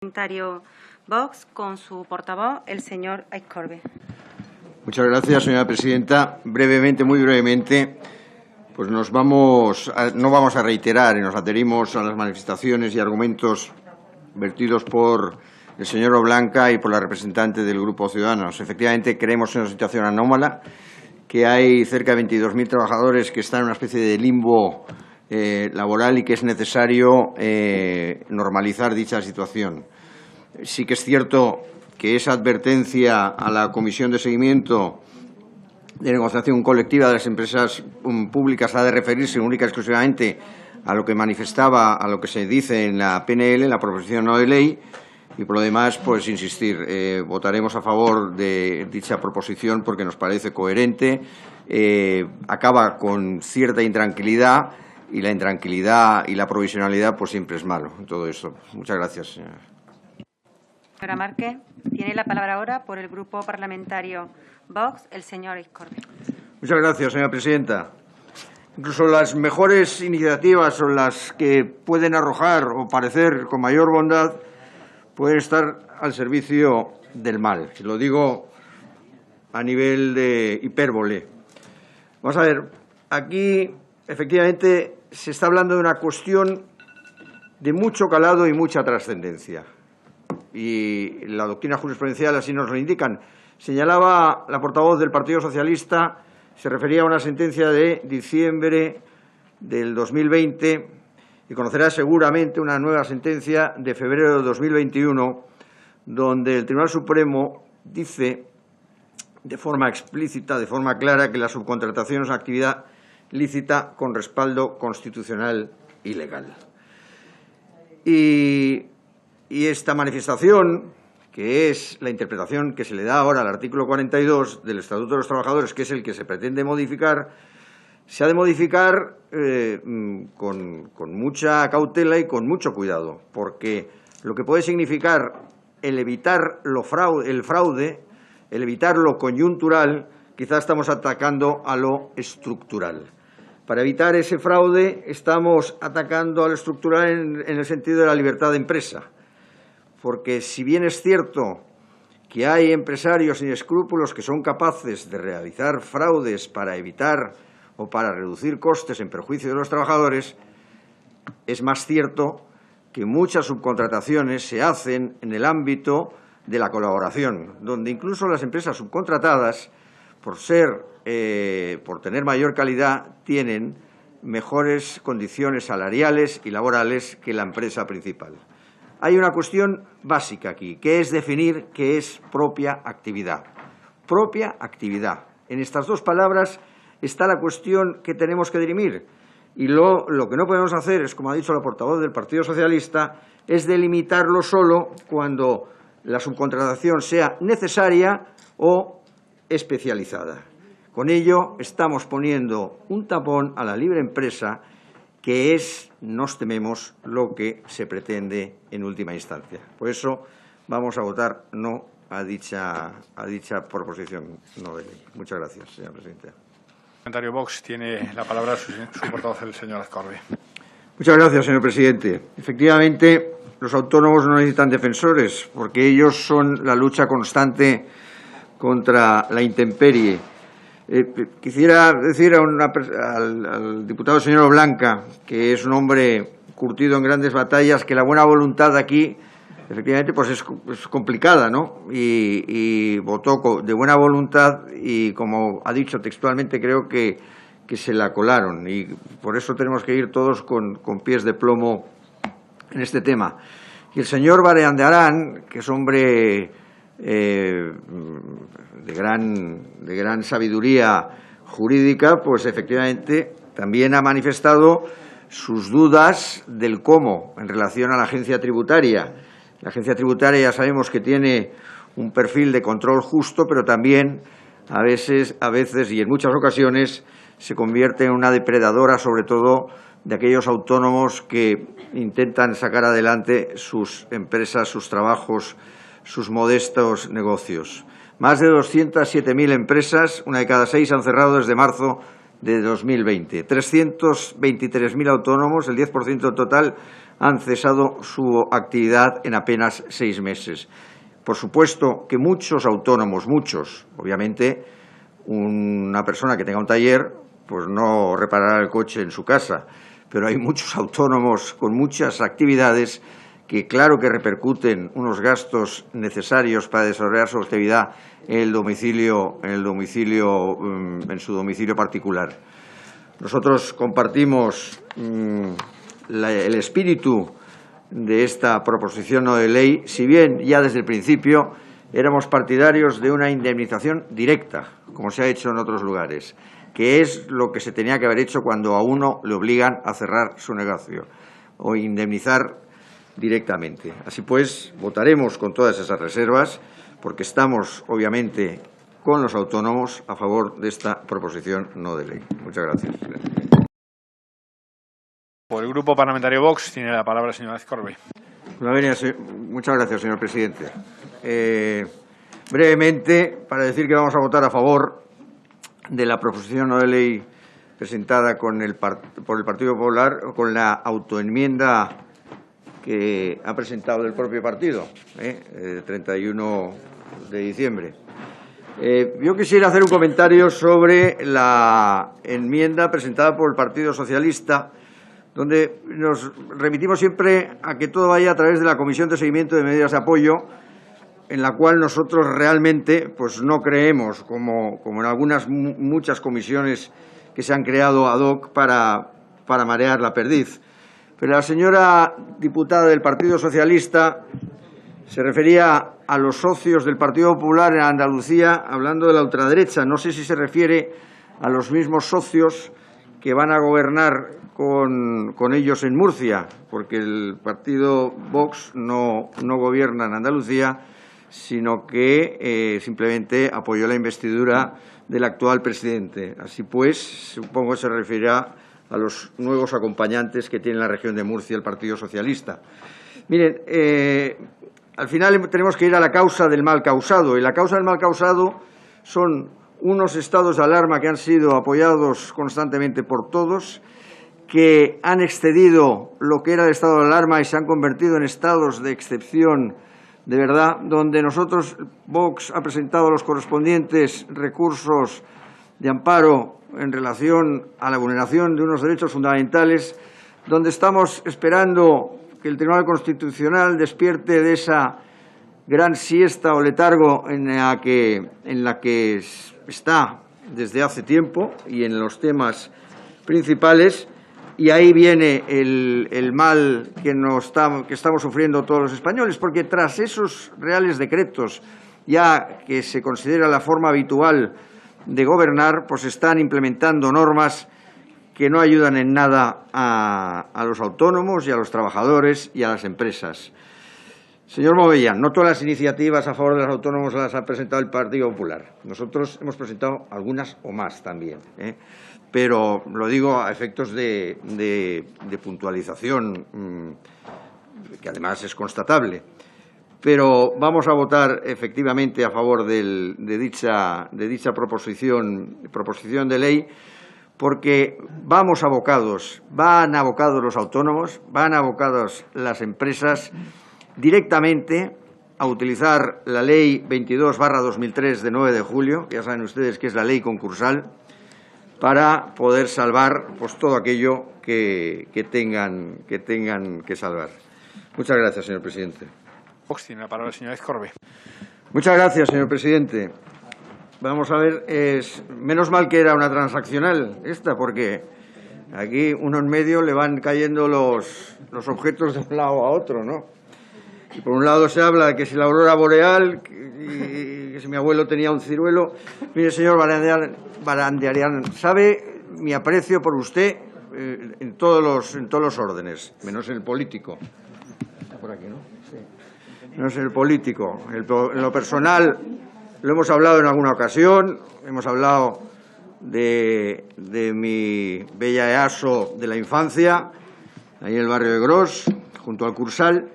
Parlamentario Vox, con su portavoz, el señor Aizcorbe. Muchas gracias, señora presidenta. Brevemente, muy brevemente, pues no vamos a reiterar y nos adherimos a las manifestaciones y argumentos vertidos por el señor Oblanca y por la representante del Grupo Ciudadanos. Efectivamente, creemos en una situación anómala, que hay cerca de 22.000 trabajadores que están en una especie de limbo laboral y que es necesario normalizar dicha situación. Sí que es cierto que esa advertencia a la Comisión de Seguimiento de Negociación Colectiva de las Empresas Públicas ha de referirse única y exclusivamente a lo que manifestaba, a lo que se dice en la PNL, en la proposición no de ley, y por lo demás, pues insistir, votaremos a favor de dicha proposición porque nos parece coherente, acaba con cierta intranquilidad, y la intranquilidad y la provisionalidad pues siempre es malo en todo esto. Muchas gracias, señora. Señora Márquez, tiene la palabra ahora por el Grupo Parlamentario Vox, el señor Aizcorbe. Muchas gracias, señora presidenta. Incluso las mejores iniciativas o las que pueden arrojar o parecer con mayor bondad pueden estar al servicio del mal. Lo digo a nivel de hipérbole. Vamos a ver, aquí efectivamente se está hablando de una cuestión de mucho calado y mucha trascendencia. Y la doctrina jurisprudencial así nos lo indican. Señalaba la portavoz del Partido Socialista, se refería a una sentencia de diciembre del 2020 y conocerá seguramente una nueva sentencia de febrero de 2021, donde el Tribunal Supremo dice de forma explícita, de forma clara, que la subcontratación es una actividad lícita con respaldo constitucional y legal. Y esta manifestación, que es la interpretación que se le da ahora al artículo 42 del Estatuto de los Trabajadores, que es el que se pretende modificar, se ha de modificar con mucha cautela y con mucho cuidado, porque lo que puede significar el evitar el fraude, el evitar lo coyuntural, quizás estamos atacando a lo estructural. Para evitar ese fraude estamos atacando a lo estructural en el sentido de la libertad de empresa. Porque si bien es cierto que hay empresarios sin escrúpulos que son capaces de realizar fraudes para evitar o para reducir costes en perjuicio de los trabajadores, es más cierto que muchas subcontrataciones se hacen en el ámbito de la colaboración, donde incluso las empresas subcontratadas, por tener mayor calidad, tienen mejores condiciones salariales y laborales que la empresa principal. Hay una cuestión básica aquí, que es definir qué es propia actividad. Propia actividad. En estas dos palabras está la cuestión que tenemos que dirimir. Y lo que no podemos hacer es, como ha dicho la portavoz del Partido Socialista, es delimitarlo solo cuando la subcontratación sea necesaria o especializada. Con ello estamos poniendo un tapón a la libre empresa, que es, nos tememos, lo que se pretende en última instancia. Por eso vamos a votar no a dicha proposición no de ley. Muchas gracias, señora presidenta. El parlamentario Vox tiene la palabra su portavoz, el señor Aizcorbe. Muchas gracias, señor presidente. Efectivamente, los autónomos no necesitan defensores, porque ellos son la lucha constante contra la intemperie. Quisiera decir al diputado señor Oblanca, que es un hombre curtido en grandes batallas, que la buena voluntad aquí, efectivamente, pues es complicada, ¿no? Y votó de buena voluntad y, como ha dicho textualmente, creo que se la colaron. Y por eso tenemos que ir todos con pies de plomo en este tema. Y el señor Barandiarán, que es hombre de gran sabiduría jurídica, pues efectivamente también ha manifestado sus dudas del cómo en relación a la agencia tributaria. La agencia tributaria ya sabemos que tiene un perfil de control justo, pero también a veces y en muchas ocasiones se convierte en una depredadora, sobre todo de aquellos autónomos que intentan sacar adelante sus empresas, sus trabajos, sus modestos negocios. Más de 207.000 empresas, una de cada 6, han cerrado desde marzo de 2020. 323.000 autónomos, el 10% total, han cesado su actividad en apenas 6 meses. Por supuesto que muchos autónomos, obviamente, una persona que tenga un taller, pues no reparará el coche en su casa, pero hay muchos autónomos con muchas actividades que claro que repercuten unos gastos necesarios para desarrollar su actividad en su domicilio particular. Nosotros compartimos el espíritu de esta proposición no de ley, si bien ya desde el principio éramos partidarios de una indemnización directa, como se ha hecho en otros lugares, que es lo que se tenía que haber hecho cuando a uno le obligan a cerrar su negocio, o indemnizar directamente. Así pues, votaremos con todas esas reservas, porque estamos, obviamente, con los autónomos a favor de esta proposición no de ley. Muchas gracias. Por el Grupo Parlamentario Vox tiene la palabra el señor Azcorbe. Muchas gracias, señor presidente. Brevemente, para decir que vamos a votar a favor de la proposición no de ley presentada por el Partido Popular, con la autoenmienda que ha presentado el propio partido, 31 de diciembre. Yo quisiera hacer un comentario sobre la enmienda presentada por el Partido Socialista, donde nos remitimos siempre a que todo vaya a través de la Comisión de Seguimiento de Medidas de Apoyo, en la cual nosotros realmente pues no creemos, como en muchas comisiones que se han creado ad hoc para marear la perdiz. Pero la señora diputada del Partido Socialista se refería a los socios del Partido Popular en Andalucía, hablando de la ultraderecha. No sé si se refiere a los mismos socios que van a gobernar con ellos en Murcia, porque el partido Vox no gobierna en Andalucía, sino que simplemente apoyó la investidura del actual presidente. Así pues, supongo que se referirá a los nuevos acompañantes que tiene la región de Murcia el Partido Socialista. Miren, al final tenemos que ir a la causa del mal causado, y la causa del mal causado son unos estados de alarma que han sido apoyados constantemente por todos, que han excedido lo que era el estado de alarma y se han convertido en estados de excepción de verdad, donde nosotros, Vox, ha presentado los correspondientes recursos de amparo en relación a la vulneración de unos derechos fundamentales, donde estamos esperando que el Tribunal Constitucional despierte de esa gran siesta o letargo en la que está desde hace tiempo y en los temas principales, y ahí viene el mal que estamos sufriendo todos los españoles, porque tras esos reales decretos, ya que se considera la forma habitual de gobernar, pues están implementando normas que no ayudan en nada a los autónomos y a los trabajadores y a las empresas. Señor Movellán, no todas las iniciativas a favor de los autónomos las ha presentado el Partido Popular. Nosotros hemos presentado algunas o más también, pero lo digo a efectos de puntualización, que además es constatable. Pero vamos a votar efectivamente a favor de dicha proposición de ley, porque van abocados los autónomos, van abocados las empresas directamente a utilizar la Ley 22/2003 de 9 de julio, que ya saben ustedes que es la ley concursal, para poder salvar pues todo aquello que tengan que salvar. Muchas gracias, señor presidente. Tiene la palabra el señor Azcorbe. Muchas gracias, señor presidente. Vamos a ver, menos mal que era una transaccional esta, porque aquí uno en medio le van cayendo los objetos de un lado a otro, ¿no? Y por un lado se habla de que si la aurora boreal, que si mi abuelo tenía un ciruelo. Mire, señor Barandiarán, sabe mi aprecio por usted en todos los órdenes, menos en el político. Está por aquí, ¿no? Sí. Menos en el político. En lo personal, lo hemos hablado en alguna ocasión, hemos hablado de mi bella EASO de la infancia, ahí en el barrio de Gros, junto al Cursal.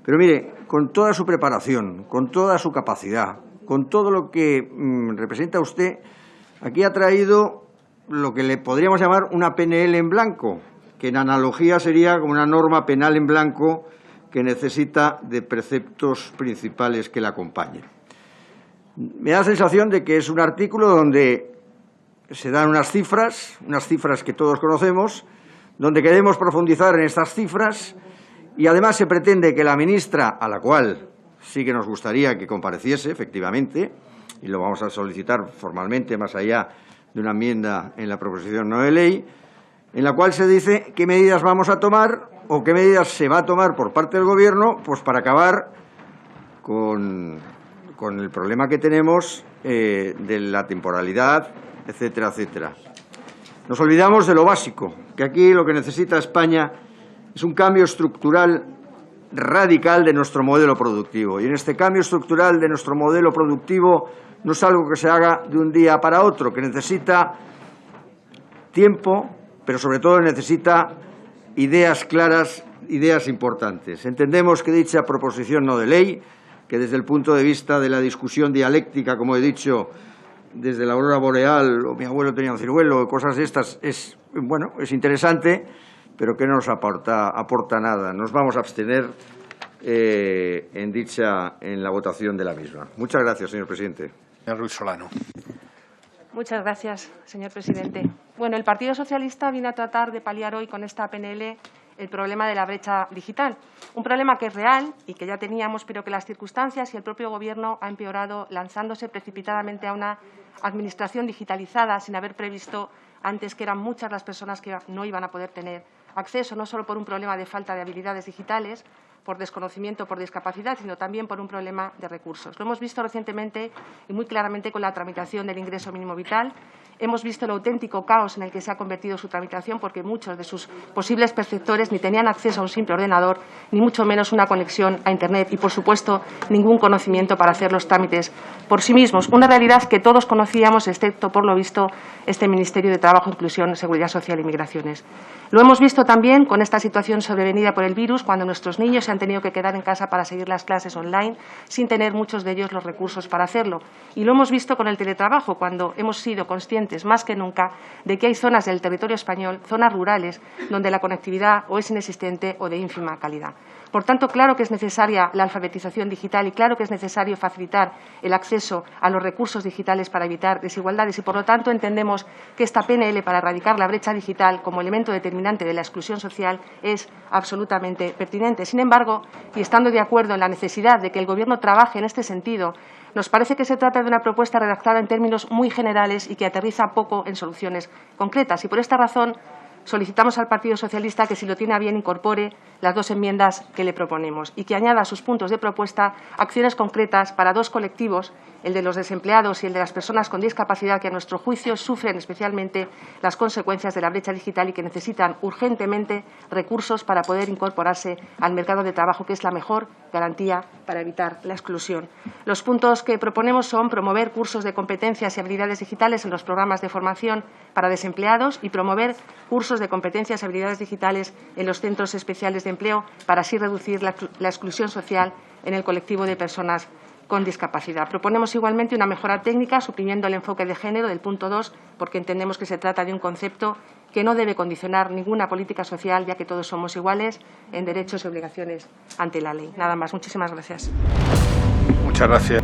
Pero mire, con toda su preparación, con toda su capacidad, con todo lo que representa usted, aquí ha traído lo que le podríamos llamar una PNL en blanco, que en analogía sería como una norma penal en blanco que necesita de preceptos principales que la acompañen. Me da la sensación de que es un artículo donde se dan unas cifras que todos conocemos, donde queremos profundizar en estas cifras y además se pretende que la ministra, a la cual sí que nos gustaría que compareciese, efectivamente, y lo vamos a solicitar formalmente más allá de una enmienda en la proposición no de ley, en la cual se dice qué medidas vamos a tomar o qué medidas se va a tomar por parte del Gobierno pues para acabar con el problema que tenemos de la temporalidad, etcétera, etcétera. Nos olvidamos de lo básico, que aquí lo que necesita España es un cambio estructural radical de nuestro modelo productivo. Y en este cambio estructural de nuestro modelo productivo no es algo que se haga de un día para otro, que necesita tiempo, pero sobre todo necesita ideas claras, ideas importantes. Entendemos que dicha proposición no de ley, que desde el punto de vista de la discusión dialéctica, como he dicho, desde la aurora boreal o mi abuelo tenía un ciruelo, cosas de estas, es interesante, pero que no nos aporta nada. Nos vamos a abstener en la votación de la misma. Muchas gracias, señor presidente. Señor Ruiz Solano. Muchas gracias, señor presidente. Bueno, el Partido Socialista viene a tratar de paliar hoy con esta PNL el problema de la brecha digital. Un problema que es real y que ya teníamos, pero que las circunstancias y el propio Gobierno ha empeorado lanzándose precipitadamente a una administración digitalizada sin haber previsto antes que eran muchas las personas que no iban a poder tener acceso, no solo por un problema de falta de habilidades digitales, por desconocimiento, por discapacidad, sino también por un problema de recursos. Lo hemos visto recientemente y muy claramente con la tramitación del ingreso mínimo vital. Hemos visto el auténtico caos en el que se ha convertido su tramitación porque muchos de sus posibles perceptores ni tenían acceso a un simple ordenador, ni mucho menos una conexión a Internet y, por supuesto, ningún conocimiento para hacer los trámites por sí mismos. Una realidad que todos conocíamos, excepto, por lo visto, este Ministerio de Trabajo, Inclusión, Seguridad Social y Migraciones. Lo hemos visto también con esta situación sobrevenida por el virus, cuando nuestros niños se han tenido que quedar en casa para seguir las clases online, sin tener muchos de ellos los recursos para hacerlo. Y lo hemos visto con el teletrabajo, cuando hemos sido conscientes más que nunca de que hay zonas del territorio español, zonas rurales, donde la conectividad o es inexistente o de ínfima calidad. Por tanto, claro que es necesaria la alfabetización digital y claro que es necesario facilitar el acceso a los recursos digitales para evitar desigualdades y, por lo tanto, entendemos que esta PNL para erradicar la brecha digital como elemento determinante de la exclusión social es absolutamente pertinente. Sin embargo, y estando de acuerdo en la necesidad de que el Gobierno trabaje en este sentido, nos parece que se trata de una propuesta redactada en términos muy generales y que aterriza poco en soluciones concretas. Y por esta razón solicitamos al Partido Socialista que, si lo tiene a bien, incorpore las dos enmiendas que le proponemos y que añada a sus puntos de propuesta acciones concretas para dos colectivos, el de los desempleados y el de las personas con discapacidad, que a nuestro juicio sufren especialmente las consecuencias de la brecha digital y que necesitan urgentemente recursos para poder incorporarse al mercado de trabajo, que es la mejor garantía para evitar la exclusión. Los puntos que proponemos son promover cursos de competencias y habilidades digitales en los programas de formación para desempleados y promover cursos de competencias y habilidades digitales en los centros especiales de empleo para así reducir la exclusión social en el colectivo de personas con discapacidad. Proponemos igualmente una mejora técnica suprimiendo el enfoque de género del punto 2 porque entendemos que se trata de un concepto que no debe condicionar ninguna política social, ya que todos somos iguales en derechos y obligaciones ante la ley. Nada más. Muchísimas gracias. Muchas gracias.